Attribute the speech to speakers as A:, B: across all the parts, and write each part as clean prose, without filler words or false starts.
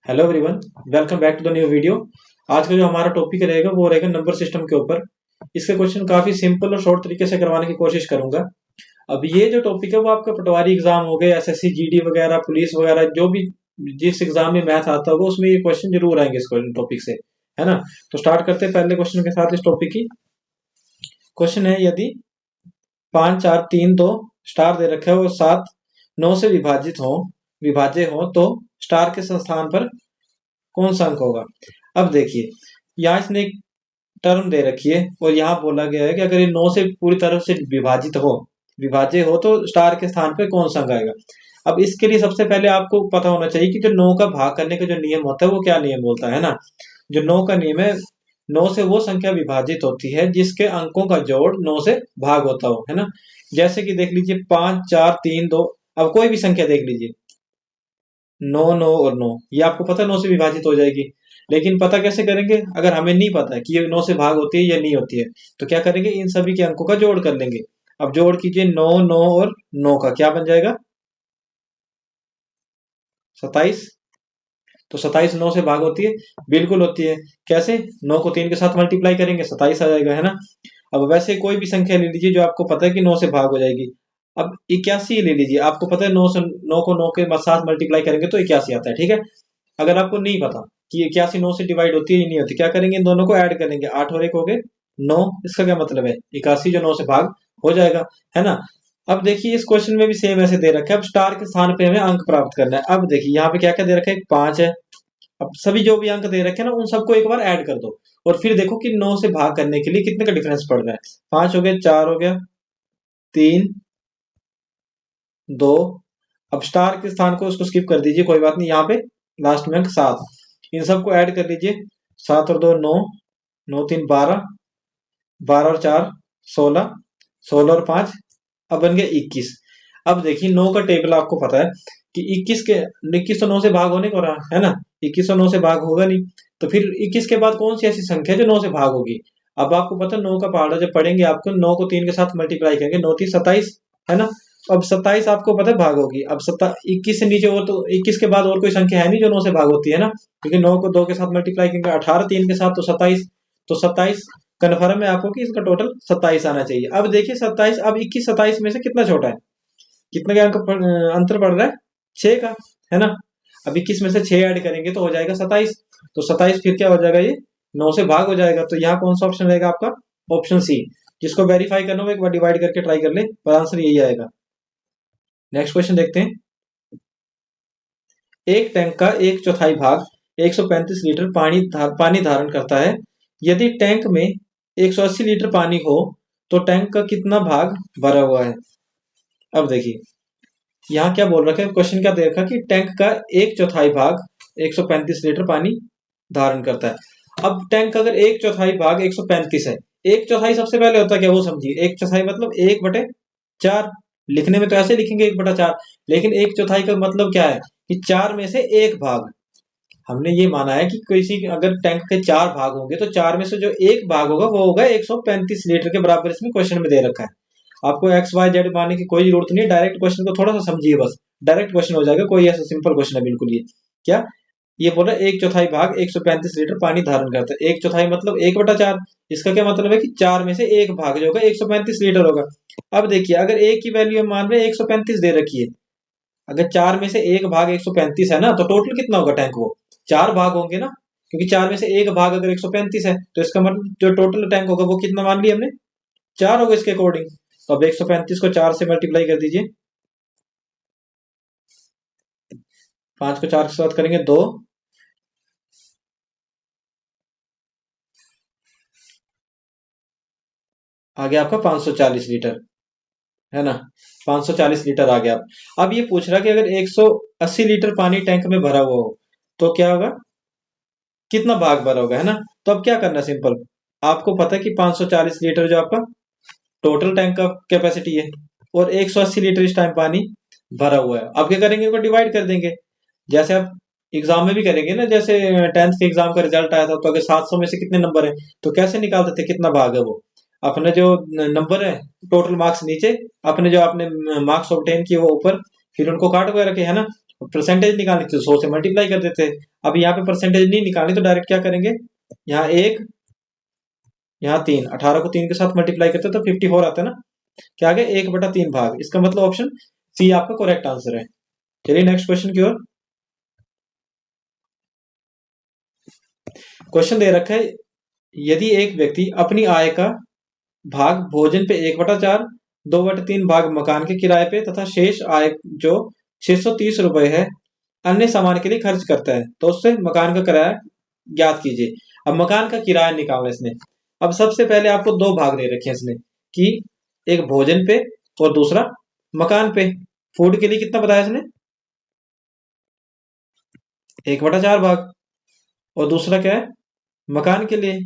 A: Hello everyone, welcome back to the new video. आज का जो हमारा टॉपिक रहेगा वो रहेगा नंबर सिस्टम के ऊपर। इसके क्वेश्चन काफी सिंपल और शॉर्ट तरीके से करवाने की कोशिश करूंगा। अब ये जो टॉपिक है वो आपका पटवारी एग्जाम हो गए, एसएससी जीडी वगैरह, पुलिस वगैरह, जो भी जिस एग्जाम में मैथ आता होगा उसमें ये क्वेश्चन जरूर आएंगे इस टॉपिक से, है ना। तो स्टार्ट करते हैं पहले क्वेश्चन के साथ इस टॉपिक की। क्वेश्चन है, यदि 5 4 3 2 स्टार दे रखा है और 7 9 से विभाज्य हो तो स्टार के स्थान पर कौन सा अंक होगा। अब देखिए, यहाँ इसने एक टर्म दे रखी है और यहाँ बोला गया है कि अगर ये 9 से पूरी तरह से विभाज्य हो तो स्टार के स्थान पे कौन सा अंक आएगा। अब इसके लिए सबसे पहले आपको पता होना चाहिए कि जो 9 का भाग करने का जो नियम होता है वो क्या नियम बोलता है ना। जो 9 का नियम है, 9 से वो संख्या विभाजित होती है जिसके अंकों का जोड़ 9 से भाग होता हो, है ना। जैसे कि देख लीजिए 5 4 3 2, अब कोई भी संख्या देख लीजिए, 9 9 और 9, ये आपको पता है 9 से विभाजित हो जाएगी। लेकिन पता कैसे करेंगे, अगर हमें नहीं पता कि ये 9 से भाग होती है या नहीं होती है, तो क्या करेंगे, इन सभी के अंकों का जोड़ कर लेंगे। अब जोड़ कीजिए, 9 9 और 9 का क्या बन जाएगा, 27। तो 27 9 से भाग होती है, बिल्कुल होती है। कैसे, 9 को 3 के साथ मल्टीप्लाई करेंगे, 27 आ जाएगा, है ना। अब वैसे कोई भी संख्या ले लीजिए जो आपको पता है कि 9 से भाग हो जाएगी। अब 81 ले लीजिए, आपको पता है 9 को 9 के साथ मल्टीप्लाई करेंगे तो 81 आता है, ठीक है। अगर आपको नहीं पता कि 81 9 से डिवाइड होती है या नहीं होती, क्या करेंगे, इन दोनों को ऐड करेंगे, 8 और 1 हो गए 9। इसका क्या मतलब है, 81 जो 9 से भाग हो जाएगा, है ना। अब देखिए इस क्वेश्चन में भी सेम ऐसे दे रखा है। अब स्टार के स्थान पे हमें अंक प्राप्त करना है। अब देखिए यहाँ पे क्या क्या दे रखा है, 5 है। अब सभी जो भी अंक दे रखे हैं ना उन सबको एक बार ऐड कर दो और फिर देखो कि 9 से भाग करने के लिए कितने का डिफरेंस पड़ रहा है। 5 हो गया, 4 हो गया, 3 2। अब स्टार के स्थान को उसको स्किप कर दीजिए, कोई बात नहीं। यहाँ पे लास्ट में अंक 7, इन सबको ऐड कर लीजिए। 7 और 2 9, 9 3 12, 12 और 4 16, 16 और 5 अब बन गया 21। अब देखिए 9 का टेबल आपको पता है कि 21 तो 9 से भाग होने को रहा है ना, 21 तो 9 से भाग होगा नहीं। तो फिर 21 के बाद कौन सी ऐसी संख्या है जो 9 से भाग होगी। अब आपको पता है 9 का पहाड़ा जब पढ़ेंगे आपको, 9 को 3 के साथ मल्टीप्लाई करेंगे, 9 3 27, है ना। अब 27 आपको पता है भाग होगी। अब 21 से नीचे और तो 21 के बाद और कोई संख्या है नहीं जो 9 से भाग होती है ना, क्योंकि 9 को 2 के साथ मल्टीप्लाई करेंगे, 18 3 के साथ तो 27। तो 27 कन्फर्म है आपको कि इसका टोटल 27 आना चाहिए। अब देखिए 27, अब 21 27 में से कितना छोटा है, कितने का अंतर पड़ रहा है, 6 का, है ना। अब 21 में से 6 ऐड करेंगे तो हो जाएगा 27। तो 27 फिर क्या हो जाएगा, ये 9 से भाग हो जाएगा। तो यहाँ कौन सा ऑप्शन रहेगा आपका, ऑप्शन सी। जिसको वेरीफाई करना हो एक बार डिवाइड करके ट्राई कर ले, पर आंसर यही आएगा। नेक्स्ट क्वेश्चन देखते हैं। एक टैंक का 1/4 भाग 135 लीटर पानी धारण करता है। यदि टैंक में 180 लीटर पानी हो तो टैंक का कितना भाग भरा हुआ है। अब देखिए यहाँ क्या बोल रखा है, क्वेश्चन क्या दे रखा है कि टैंक का 1/4 भाग 135 लीटर पानी धारण करता है। अब टैंक अगर 1/4 भाग 135 है, 1/4 सबसे पहले होता है क्या वो समझिए। 1/4 मतलब 1/4, लिखने में तो ऐसे लिखेंगे 1/4, लेकिन 1/4 का मतलब क्या है कि 4 में से एक भाग। हमने ये माना है कि किसी अगर टैंक के 4 भाग होंगे तो 4 में से जो एक भाग होगा वो होगा 135 लीटर के बराबर, इसमें क्वेश्चन में दे रखा है। आपको एक्स वाई जेड मानने की कोई जरूरत नहीं है, डायरेक्ट क्वेश्चन को थोड़ा सा समझिए, बस डायरेक्ट क्वेश्चन हो जाएगा। कोई ऐसा सिंपल क्वेश्चन है बिल्कुल। ये क्या, ये बोल रहा है 1/4 भाग 135 लीटर पानी धारण करता है। 1/4 मतलब 1/4, इसका क्या मतलब है कि 4 में से एक भाग जो होगा 135 लीटर होगा। अब देखिए अगर एक की वैल्यू हम मान रहे हैं 135 दे रखी है, अगर 4 में से एक भाग 135 है ना, तो टोटल कितना होगा टैंक, वो 4 भाग होंगे ना, क्योंकि 4 में से एक भाग अगर 135 है तो इसका मतलब जो टोटल टैंक होगा वो कितना मान लिया हमने, 4 होगा इसके अकॉर्डिंग। तो अब 135 को 4 से मल्टीप्लाई कर दीजिए, 5 को 4 के साथ करेंगे 2, आ गया आपका 540 लीटर, है ना। 540 लीटर आ गया। अब ये पूछ रहा कि अगर 180 लीटर पानी टैंक में भरा हुआ हो तो क्या होगा, कितना भाग भरा होगा, है ना। तो अब क्या करना है, सिंपल, आपको पता है कि 540 लीटर जो आपका टोटल टैंक का कैपेसिटी है और 180 लीटर इस टाइम पानी भरा हुआ है। अब क्या करेंगे, इनको डिवाइड कर देंगे, जैसे आप एग्जाम में भी करेंगे ना। जैसे 10th के एग्जाम का रिजल्ट आया था तो अगर 700 में से कितने नंबर है तो कैसे निकालते थे कितना भाग है वो, अपने जो नंबर है टोटल मार्क्स नीचे, अपने जो आपने मार्क्स ऑब्टेन किए वो ऊपर, फिर उनको काट वगैरह के, है ना। परसेंटेज निकालनी थी तो 100 से मल्टीप्लाई कर देते। अब यहाँ पे परसेंटेज नहीं निकालनी तो डायरेक्ट क्या करेंगे, यहाँ 1, यहाँ 3, 18 को 3 के साथ मल्टीप्लाई करते तो 54 आता है ना। क्या आ गया, 1/3 भाग। इसका मतलब ऑप्शन सी आपका करेक्ट आंसर है। चलिए नेक्स्ट क्वेश्चन की ओर। क्वेश्चन दे रखा है, यदि एक व्यक्ति अपनी आय का भाग भोजन पे 1/4, 2/3 भाग मकान के किराए पे तथा शेष आय जो 630 रुपए है अन्य सामान के लिए खर्च करता है, तो उससे मकान का किराया ज्ञात कीजिए। अब मकान का किराया निकालना इसने। अब सबसे पहले आपको दो भाग दे रखे हैं इसने, कि एक भोजन पे और दूसरा मकान पे। फूड के लिए कितना बताया इसने, 1/4 भाग। और दूसरा क्या है, मकान के लिए,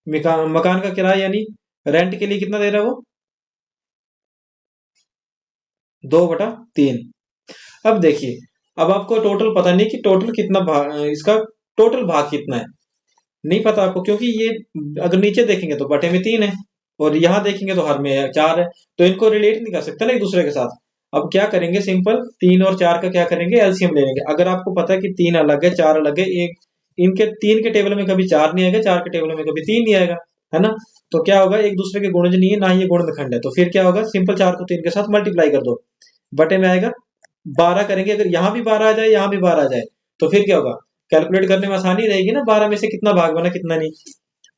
A: मकान का किराया यानी रेंट के लिए कितना दे रहा है वो, 2/3। अब देखिए, अब आपको टोटल पता नहीं कि टोटल कितना भाग, इसका टोटल भाग कितना है नहीं पता आपको, क्योंकि ये अगर नीचे देखेंगे तो बटे में 3 है और यहाँ देखेंगे तो हर में 4 है, तो इनको रिलेट नहीं कर सकते ना एक दूसरे के साथ। अब क्या करेंगे, सिंपल 3 और 4 का क्या करेंगे, एलसीएम ले लेंगे। अगर आपको पता है कि 3 अलग है 4 अलग है, एक इनके 3 के टेबल में कभी 4 नहीं आएगा, 4 के टेबल में कभी 3 नहीं आएगा, है ना। तो क्या होगा, एक दूसरे के गुणज नहीं है ना ही ये गुणनखंड है, तो फिर क्या होगा, सिंपल 4 को 3 के साथ मल्टीप्लाई कर दो, बटे में आएगा 12 करेंगे। अगर यहाँ भी 12 आ जाए यहाँ भी 12 आ जाए तो फिर क्या होगा, कैलकुलेट करने में आसानी रहेगी ना, 12 में से कितना भाग बना कितना नहीं।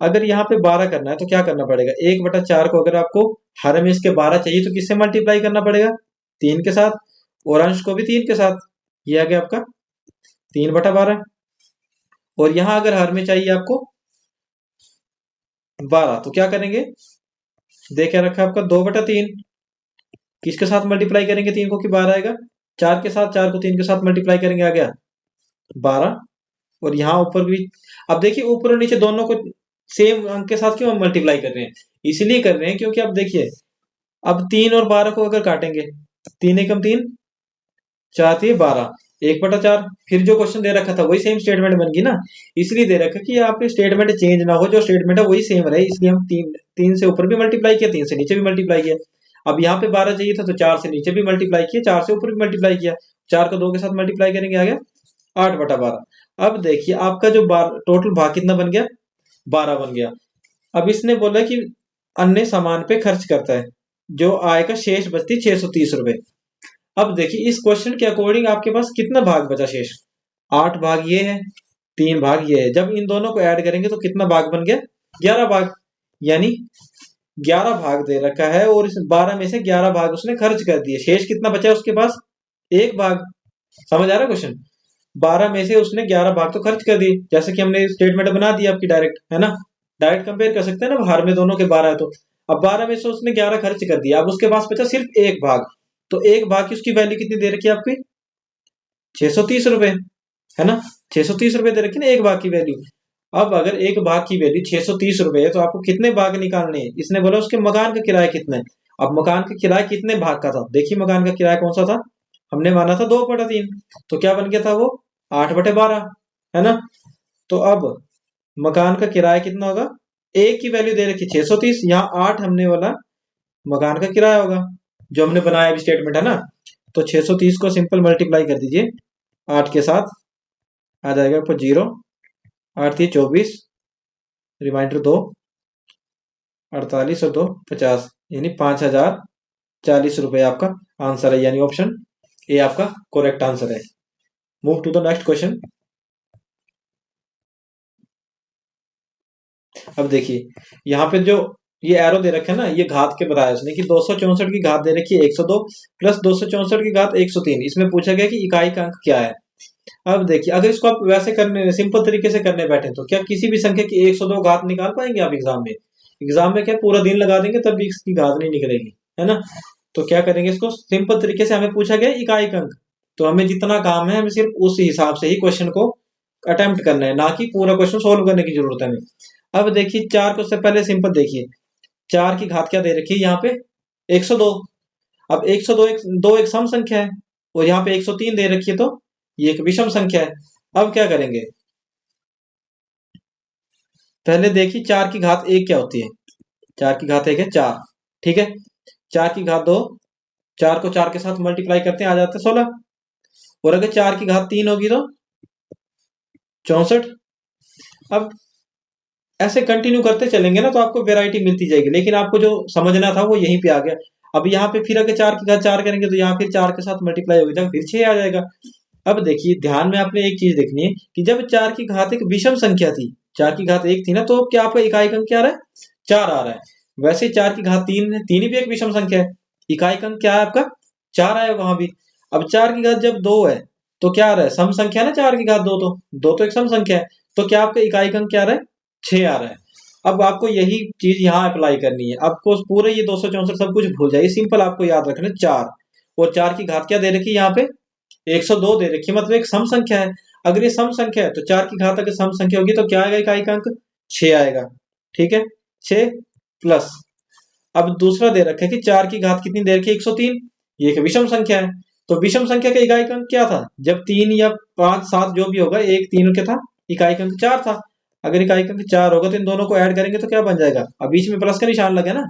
A: अगर यहाँ पे 12 करना है तो क्या करना पड़ेगा, 1/4 को अगर आपको हर में इसके 12 चाहिए तो किससे मल्टीप्लाई करना पड़ेगा, 3 के साथ, और अंश को भी 3 के साथ। ये आ गया आपका 3/12। और यहाँ अगर हर में चाहिए आपको 12 तो क्या करेंगे, देखिए रखा आपका 2/3। किसके साथ मल्टीप्लाई करेंगे 3 को कि 12 आएगा, 4 के साथ, 4 को 3 के साथ मल्टीप्लाई करेंगे आ गया 12। और यहाँ ऊपर भी, अब देखिए ऊपर और नीचे दोनों को सेम अंक के साथ क्यों हम मल्टीप्लाई कर रहे हैं, इसलिए कर रहे हैं क्योंकि अब देखिए, अब 3 और 12 को अगर काटेंगे, 3 एकम 3, 4 3 12, 1/4। फिर जो क्वेश्चन दे रखा था वही सेम स्टेटमेंट बन गई ना, इसलिए दे रखा कि आपके स्टेटमेंट चेंज ना हो, जो स्टेटमेंट है वही सेम रहे, इसलिए हम तीन तीन से ऊपर भी मल्टीप्लाई किया, 3 से नीचे भी मल्टीप्लाई किया। अब यहाँ पे 12 चाहिए था तो 4 से नीचे भी मल्टीप्लाई किया, 4 से ऊपर भी मल्टीप्लाई किया, 4 को 2 के साथ मल्टीप्लाई करेंगे आ गया 8/12। अब देखिए आपका जो टोटल भाग कितना बन गया, 12 बन गया। अब इसने बोला कि अन्य सामान पे खर्च करता है, जो आय का शेष बचती 630 रुपए। अब देखिए इस क्वेश्चन के अकॉर्डिंग आपके पास कितना भाग बचा शेष, 8 भाग ये है, 3 भाग ये है। जब इन दोनों को ऐड करेंगे तो कितना भाग बन गया, 11 भाग। यानी 11 भाग दे रखा है और इस 12 में से 11 भाग उसने खर्च कर दिए, शेष कितना बचा है उसके पास, एक भाग। समझ आ रहा है क्वेश्चन, 12 में से उसने 11 भाग तो खर्च कर दिए, जैसे कि हमने स्टेटमेंट बना दी आपकी डायरेक्ट, है ना। डायरेक्ट कंपेयर कर सकते हैं ना, हर में दोनों के 12 है तो। अब 12 में से उसने 11 खर्च कर दिया, अब उसके पास बचा सिर्फ एक भाग। तो एक भाग की उसकी वैल्यू कितनी दे रखी है आपकी, 630 रुपए, है ना। 630 रुपए दे रखी ना एक भाग की वैल्यू। अब अगर एक भाग की वैल्यू 630 रुपए है तो आपको कितने भाग निकालने हैं, इसने बोला उसके मकान का किराया कितना है। अब मकान का किराया कितने भाग का था, देखिए मकान का किराया कौन सा था, हमने माना था 2/3, तो क्या बन गया था वो 8/12, है ना। तो अब मकान का किराया कितना होगा, एक की वैल्यू दे रखी 630, यहाँ 8 हमने वाला मकान का किराया होगा जो हमने बनाया अभी स्टेटमेंट, है ना। तो 630 को सिंपल मल्टीप्लाई कर दीजिए 8 के साथ, आ जाएगा आपको 0, 8 3 24, रिमाइंडर 2, 48 और 2 50, यानी 5040 रुपए आपका आंसर है, यानी ऑप्शन ए आपका करेक्ट आंसर है। Move to the next question. अब देखिए यहाँ पे जो ये एरो दे रखे है ना, ये घात के बताया उसने कि 264 की घात दे रखी है 102 प्लस 264 की घात 103। इसमें पूछा गया कि इकाई का अंक क्या है। अब देखिए अगर इसको आप वैसे करने सिंपल तरीके से करने बैठे तो क्या किसी भी संख्या की 102 घात निकाल पाएंगे आप एग्जाम में, एग्जाम में क्या पूरा दिन लगा देंगे तब भी इसकी घात नहीं निकलेगी, है ना। तो क्या करेंगे, इसको सिंपल तरीके से हमें पूछा गया इकाई का अंक, तो हमें जितना काम है हमें सिर्फ उस हिसाब से ही क्वेश्चन को अटेम्प्ट करना है, ना कि पूरा क्वेश्चन सोल्व करने की जरूरत है हमें। अब देखिए 4 को सबसे पहले सिंपल देखिए, 4 की घात क्या दे रखी है यहाँ पे 102। अब 102 दो एक सम संख्या है और यहाँ पे 103 दे रखी है, तो ये एक विषम संख्या है। अब क्या करेंगे, पहले देखिए 4 की घात 1 क्या होती है, 4 की घात 1 है 4, ठीक है। 4 की घात 2, 4 को 4 के साथ मल्टीप्लाई करते हैं आ जाता है 16, और अगर 4 की घात 3 होगी तो 64। अब ऐसे कंटिन्यू करते चलेंगे ना तो आपको वैरायटी मिलती जाएगी, लेकिन आपको जो समझना था वो यहीं पे आ गया। अब यहाँ पे फिर अगर 4 की घात 4 करेंगे तो यहाँ फिर 4 के साथ मल्टीप्लाई हो जाएगा, फिर 6 आ जाएगा। अब देखिए ध्यान में आपने एक चीज देखनी है कि जब 4 की घात एक विषम संख्या थी, 4 की घात 1 थी ना, तो क्या आपका इकाई अंक क्या आ रहा है? 4 आ रहा है। वैसे 4 की घात 3 है, 3 भी एक विषम संख्या है, इकाई अंक क्या है आपका? 4 आया वहां भी। अब 4 की घात जब 2 है तो क्या आ रहा है? सम संख्या ना 4 की घात 2, तो 2 तो एक सम संख्या है, तो क्या आपका इकाई अंक क्या आ रहा है? 6 आ रहा है। अब आपको यही चीज यहाँ अप्लाई करनी है, आपको पूरे ये 264 सब कुछ भूल जाइए, सिंपल आपको याद रखना 4, और 4 की घात क्या दे रखी है यहाँ पे? 102 दे रखी है, मतलब एक सम संख्या है। अगर ये सम संख्या है तो 4 की घात अगर सम संख्या होगी तो क्या आएगा इकाई का अंक? 6 आएगा। ठीक है, 6 प्लस, अब दूसरा दे रखा है कि 4 की घात कितनी दे रखी है? 103। ये एक विषम संख्या है, तो विषम संख्या का इकाई अंक क्या था? जब 3 या 5 7 जो भी होगा, एक 3 के था, इकाई अंक 4 था। अगर इकाई अंक 4 होगा तो इन दोनों को ऐड करेंगे तो क्या बन जाएगा? अब बीच में प्लस का निशान लगा ना,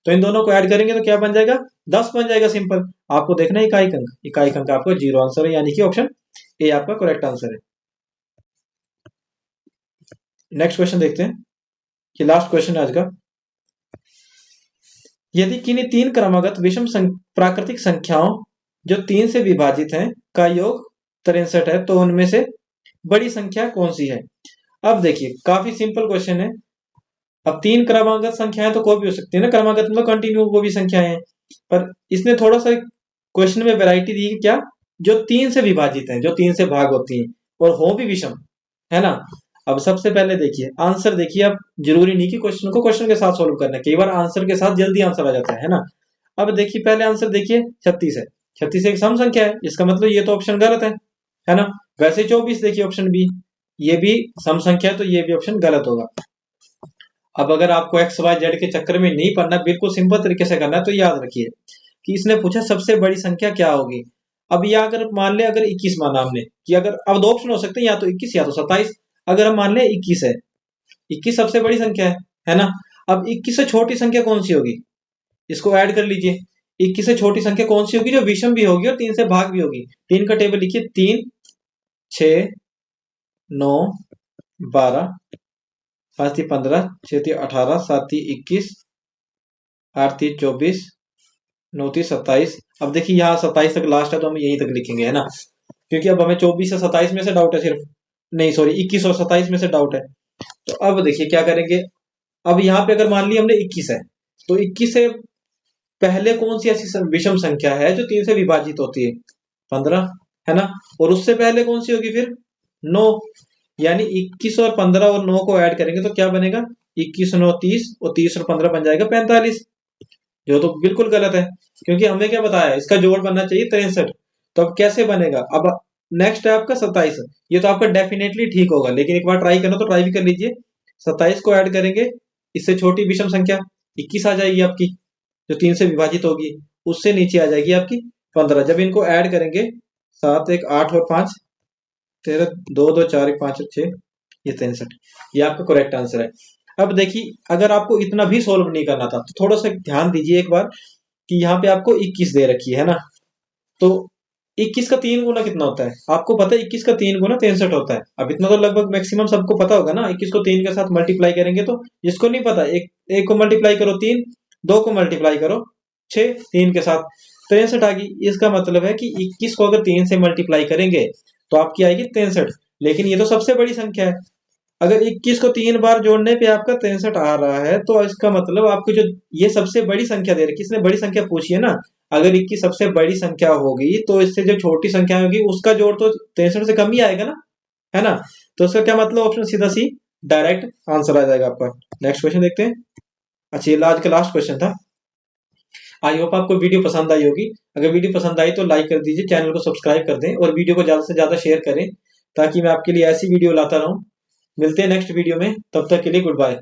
A: तो इन दोनों को ऐड करेंगे तो क्या बन जाएगा? 10 बन जाएगा। सिंपल, आपको देखना है इकाई अंक, इकाई अंक आपका 0 आंसर है, यानी कि ऑप्शन ए आपका करेक्ट आंसर है। नेक्स्ट क्वेश्चन देखते हैं, कि लास्ट क्वेश्चन है आज का। यदि किन्हीं 3 क्रमागत विषम प्राकृतिक संख्याओं जो 3 से विभाजित हैं का योग 63 है, तो उनमें से बड़ी संख्या कौन सी है? अब देखिए काफी सिंपल क्वेश्चन है। अब 3 क्रमागत संख्याएं तो कोई भी हो सकती है ना, क्रमागत मतलब कंटिन्यू वो भी संख्याएं हैं, पर इसने थोड़ा सा क्वेश्चन में वैरायटी दी है, क्या? जो 3 से विभाजित हैं, जो 3 से भाग होती हैं और हो भी विषम, है ना। अब सबसे पहले देखिए आंसर, देखिए अब जरूरी नहीं कि क्वेश्चन को क्वेश्चन के साथ सोल्व करना है, कई बार आंसर के साथ जल्दी आंसर आ जाता है ना। अब देखिए पहले आंसर देखिए 36 है, 36 एक सम संख्या है, इसका मतलब ये तो ऑप्शन गलत है ना। वैसे 24 देखिए ऑप्शन बी, ये भी सम संख्या है, तो ये भी ऑप्शन गलत होगा। अब अगर आपको एक्स वाई जेड के चक्कर में नहीं पढ़ना, बिल्कुल सिंपल तरीके से करना है, तो याद रखिए कि इसने पूछा सबसे बड़ी संख्या क्या होगी। अब यह अगर मान ले, अगर 21 माना हमने, कि अगर अब दो ऑप्शन हो सकते हैं, या तो 21 या तो 27। अगर हम मान ले 21 है, 21 सबसे बड़ी संख्या है ना। अब 21 से छोटी संख्या कौन सी होगी? इसको ऐड कर लीजिए। 21 से छोटी संख्या कौन सी होगी? जो विषम भी होगी और 3 से भाग भी होगी। 3 का टेबल लिखिए, 3 6 9 12 5 3 15 6 3 18 7 3 21 8 3 24 9 3 27। अब देखिए यहाँ 27 तक लास्ट है, तो हम यहीं तक लिखेंगे, है ना, क्योंकि अब हमें 24 से 27 में से डाउट है सिर्फ, नहीं सॉरी 21 और 27 में से डाउट है। तो अब देखिए क्या करेंगे। अब यहाँ पे अगर मान ली हमने 21 है, तो 21 से पहले कौन सी ऐसी विषम संख्या है जो 3 से विभाजित होती है? 15, है ना। और उससे पहले कौन सी होगी फिर? 9। यानी 21 और 15 और 9 को ऐड करेंगे तो क्या बनेगा? 21 9 30, और 30 और 15 बन जाएगा 45, जो तो बिल्कुल गलत है, क्योंकि हमने क्या बताया, इसका जोड़ बनना चाहिए 63। तो अब कैसे बनेगा? अब नेक्स्ट है आपका 27, ये तो आपका डेफिनेटली ठीक होगा, लेकिन एक बार ट्राई करना तो ट्राई भी कर लीजिए। 27 को ऐड करेंगे, इससे छोटी विषम संख्या 21 आ जाएगी आपकी, जो 3 से विभाजित होगी, उससे नीचे आ जाएगी आपकी 15। जब इनको ऐड करेंगे, 7 1 8 और 5 13, 2 2 4 1 5 6, ये 63, ये आपका करेक्ट आंसर है। अब देखिए अगर आपको इतना भी सोल्व नहीं करना था, तो थोड़ा सा ध्यान दीजिए एक बार, कि यहाँ पे आपको 21 दे रखी है ना, तो 21 का 3 गुना कितना होता है? आपको पता है 21 का 3 गुना 63 होता है। अब इतना तो लगभग मैक्सिमम सबको पता होगा ना। 21 को 3 के साथ मल्टीप्लाई करेंगे तो, जिसको नहीं पता, एक को मल्टीप्लाई करो 3, 2 को मल्टीप्लाई करो 6, 3 के साथ 63 आ गई। इसका मतलब है कि 21 को अगर 3 से मल्टीप्लाई करेंगे तो आपकी आएगी 63, लेकिन ये तो सबसे बड़ी संख्या है। अगर 21 को 3 बार जोड़ने पे आपका 63 आ रहा है, तो इसका मतलब आपको जो ये सबसे बड़ी संख्या दे रखी, इसने बड़ी संख्या पूछी है ना। अगर 21 सबसे बड़ी संख्या होगी तो इससे जो छोटी संख्या होगी उसका जोड़ तो 63 से कम ही आएगा ना, है ना। तो इसका क्या मतलब? ऑप्शन सीधा सी डायरेक्ट आंसर आ जाएगा आपका। नेक्स्ट क्वेश्चन देखते हैं। अच्छा, ये आज का लास्ट क्वेश्चन था। आई होप आपको वीडियो पसंद आई होगी। अगर वीडियो पसंद आई तो लाइक कर दीजिए, चैनल को सब्सक्राइब कर दें, और वीडियो को ज्यादा से ज्यादा शेयर करें, ताकि मैं आपके लिए ऐसी वीडियो लाता रहूं। मिलते हैं नेक्स्ट वीडियो में, तब तक के लिए गुड बाय।